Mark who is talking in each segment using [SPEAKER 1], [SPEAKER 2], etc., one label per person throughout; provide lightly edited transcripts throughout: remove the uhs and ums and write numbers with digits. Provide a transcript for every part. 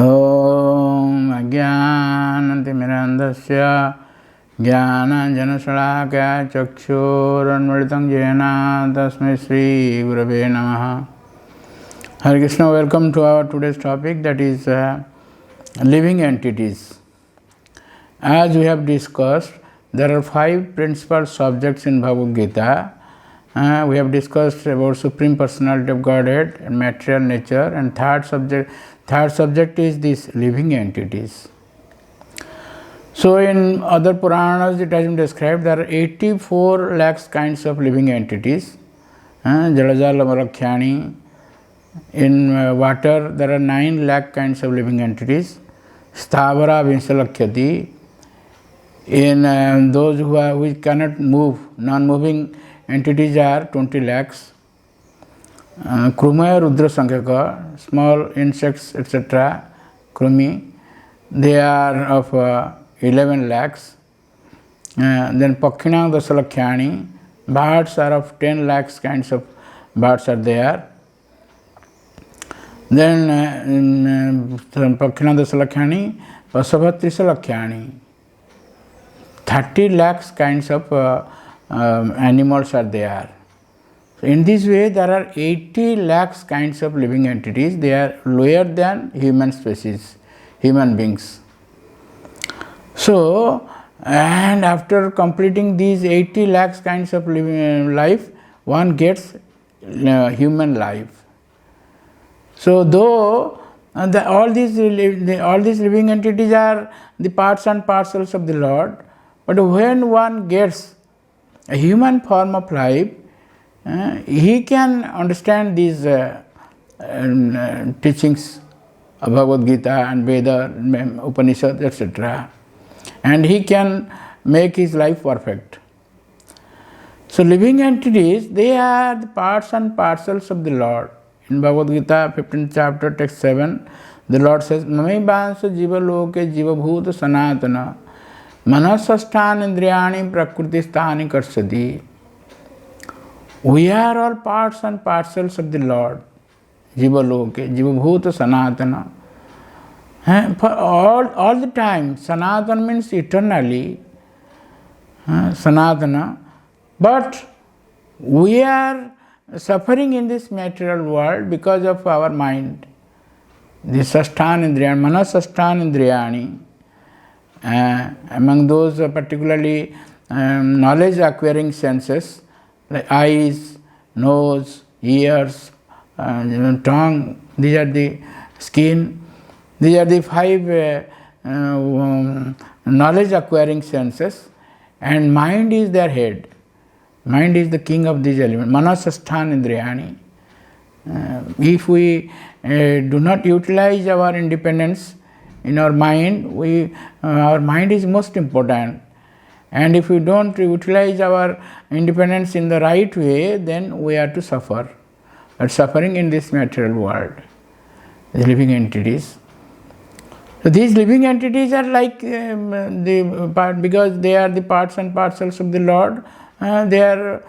[SPEAKER 1] ॐ अज्ञानतिमिरन्धस्य ज्ञानाञ्जनशलाकया चक्षुरुन्मिलितं येन तस्मै श्रीगुरवे नमः. Hare Krishna, welcome to our today's topic, that is living entities. As we have discussed, there are 5 principal subjects in Bhagavad Gita. We have discussed about Supreme Personality of Godhead and material nature, and third subject is these living entities. So in other Puranas it has been described there are 84 lakhs kinds of living entities. Jalajala Malakhyani. In water there are 9 lakh kinds of living entities. Sthavara Vinsalakhyati. In those which cannot move, non-moving entities are 20 lakhs. Krumaya Rudra Sankhaka, small insects, etc., Krumi, they are of 11 lakhs. Then Pakhinang Dasalakhyani, birds are of 10 lakhs kinds of birds are there. Then Pakhinang Dasalakhyani, Vasabhatrisalakyani, 30 lakhs kinds of animals are there. So in this way there are 80 lakhs kinds of living entities. They are lower than human species, human beings. So, and after completing these 80 lakhs kinds of living life, one gets human life. So though all these living entities are the parts and parcels of the Lord, but when one gets a human form of life, he can understand these teachings of Bhagavad Gita and Veda, Upanishad, etc. And he can make his life perfect. So living entities, they are the parts and parcels of the Lord. In Bhagavad Gita, 15th chapter, text 7, the Lord says, Mame bansa jiva loke jiva bhuta sanatana manasasthani indriyani prakriti sthani karsati. We are all parts and parcels of the Lord. Jiva loke, jiva bhuta sanatana. For all the time, sanatana means eternally. Sanatana. But we are suffering in this material world because of our mind. The sasthana indriyani, manasasthana indriyani. Among those particularly knowledge acquiring senses, like eyes, nose, ears, tongue, these are the skin, these are the 5 knowledge acquiring senses, and mind is their head. Mind is the king of these elements. Manasasthana indriyani. If we do not utilize our independence in our mind, our mind is most important. And if we don't utilize our independence in the right way, then we are to suffer. But suffering in this material world, the living entities. So these living entities are like the part, because they are the parts and parcels of the Lord. They are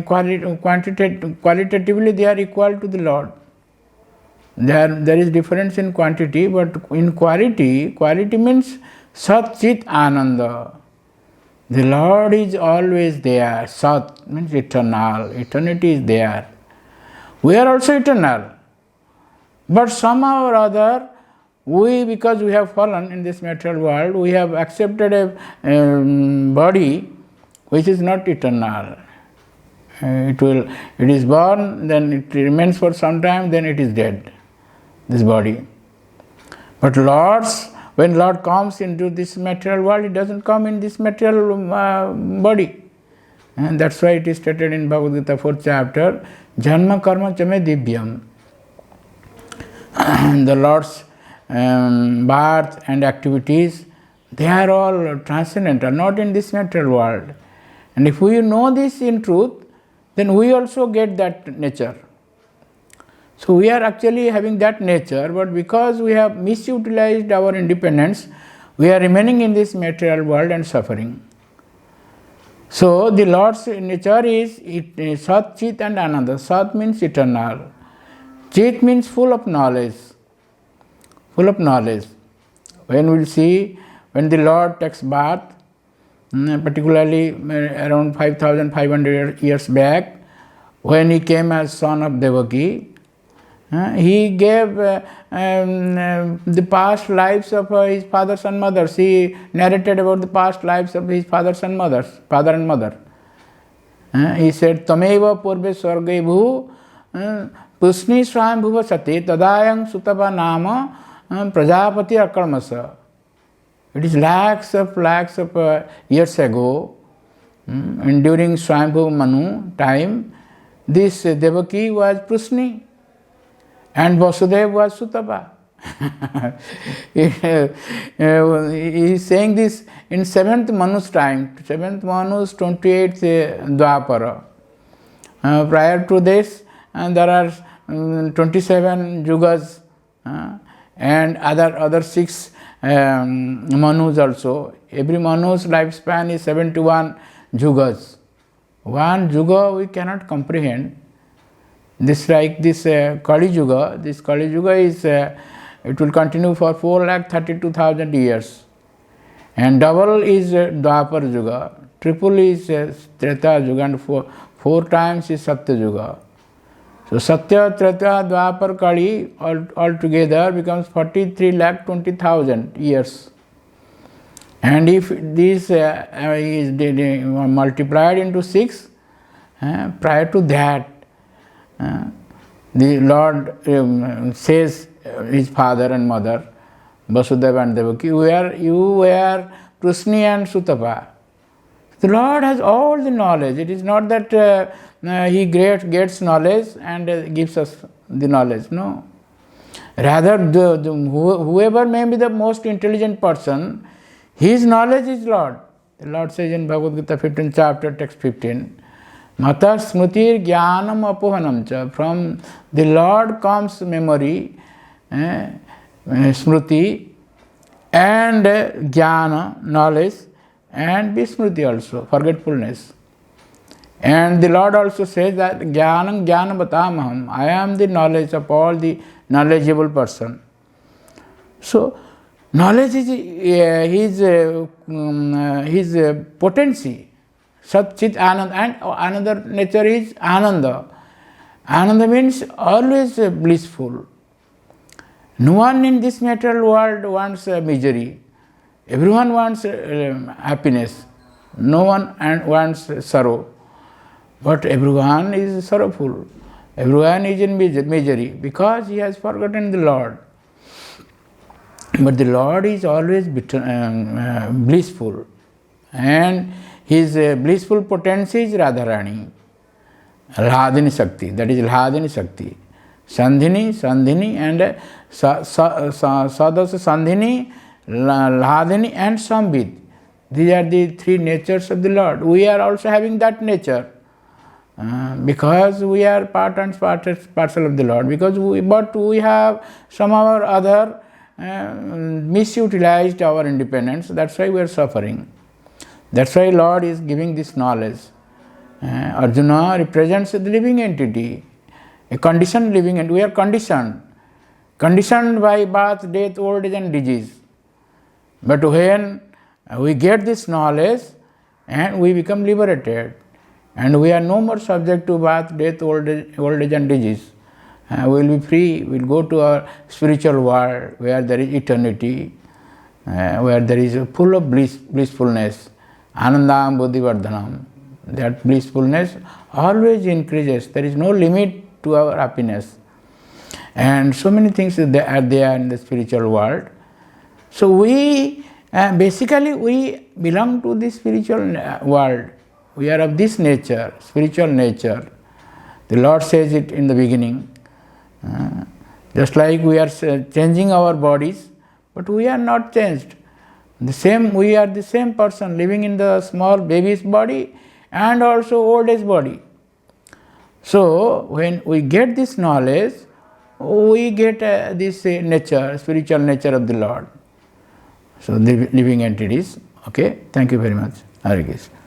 [SPEAKER 1] qualitatively they are equal to the Lord. There is difference in quantity, but in quality means Sat Chit Ananda. The Lord is always there. Sat means eternal. Eternity is there. We are also eternal. But somehow or other, because we have fallen in this material world, we have accepted a body which is not eternal. It is born, then it remains for some time, then it is dead, this body. But when Lord comes into this material world, it doesn't come in this material body. And that's why it is stated in Bhagavad Gita 4th chapter, Janma karma chame divyam. The Lord's birth and activities, they are all transcendental, not in this material world. And if we know this in truth, then we also get that nature. So we are actually having that nature, but because we have misutilized our independence, we are remaining in this material world and suffering. So the Lord's nature is Sat, Chit and Ananda. Sat means eternal. Chit means full of knowledge. full of knowledge. When we see, when the Lord takes bath, particularly around 5,500 years back, when he came as son of Devaki, he gave the past lives of his fathers and mothers. He narrated about the past lives of his fathers and mothers, father and mother. He said, Tameva purve swarge bhu pusni swam bhuva sati tadayang sutava nama prajapati akarmasa. It is lakhs of years ago, and during Swayambhu Manu time, this Devaki was Prusni and Vasudeva was Sutapa. He is saying this in 7th Manu's time, 7th Manu's 28th Dwapara. Prior to this, there are 27 Yugas and other 6 Manus also. Every Manu's lifespan is 71 Yugas. One Yuga we cannot comprehend. This Kali Yuga. This Kali Yuga is it will continue for 4,32,000 years. And double is Dwapar Yuga. Triple is Treta Yuga, and 4 times is Satya Yuga. So Satya, Treta, Dwapar, Kali all together becomes 43,20,000 years. And if this is multiplied into 6, prior to that, the Lord says his father and mother, Vasudeva and Devaki, you were Prusni and Sutapa. The Lord has all the knowledge. It is not that he gets knowledge and gives us the knowledge. No. Rather, whoever may be the most intelligent person, his knowledge is Lord. The Lord says in Bhagavad Gita 15th chapter, text 15, Mata smrutir jnanam apohanam cha. From the Lord comes memory, smruti, and jnana, knowledge, and vismruti also, forgetfulness. And the Lord also says that jnanam jnanabatamaham, I am the knowledge of all the knowledgeable person. So, knowledge is his potency. Sat Chit Anand, and another nature is Ananda. Ananda means always blissful. No one in this material world wants misery. Everyone wants happiness. No one wants sorrow. But everyone is sorrowful. Everyone is in misery because he has forgotten the Lord. But the Lord is always blissful. And his blissful potency is Radharani. Lahadini Shakti. That is Lahadini Shakti. Sandhini and Sadasa Sandhini, Lahadini and Sambhid. These are the 3 natures of the Lord. We are also having that nature. Because we are part and parcel of the Lord. But we have somehow or other misutilized our independence. That's why we are suffering. That's why Lord is giving this knowledge. Arjuna represents the living entity, a conditioned living entity. We are conditioned by birth, death, old age and disease. But when we get this knowledge and we become liberated, and we are no more subject to birth, death, old age and disease. We will be free. We will go to our spiritual world where there is eternity, where there is full of blissfulness. Anandam Buddhivardhanam. That blissfulness always increases. There is no limit to our happiness. And so many things are there in the spiritual world. So we belong to the spiritual world. We are of this nature, spiritual nature. The Lord says it in the beginning. Just like we are changing our bodies, but we are not changed. We are the same person living in the small baby's body and also old age body. So when we get this knowledge, we get this nature, spiritual nature of the Lord. So the living entities. Okay, thank you very much. Hare Krishna.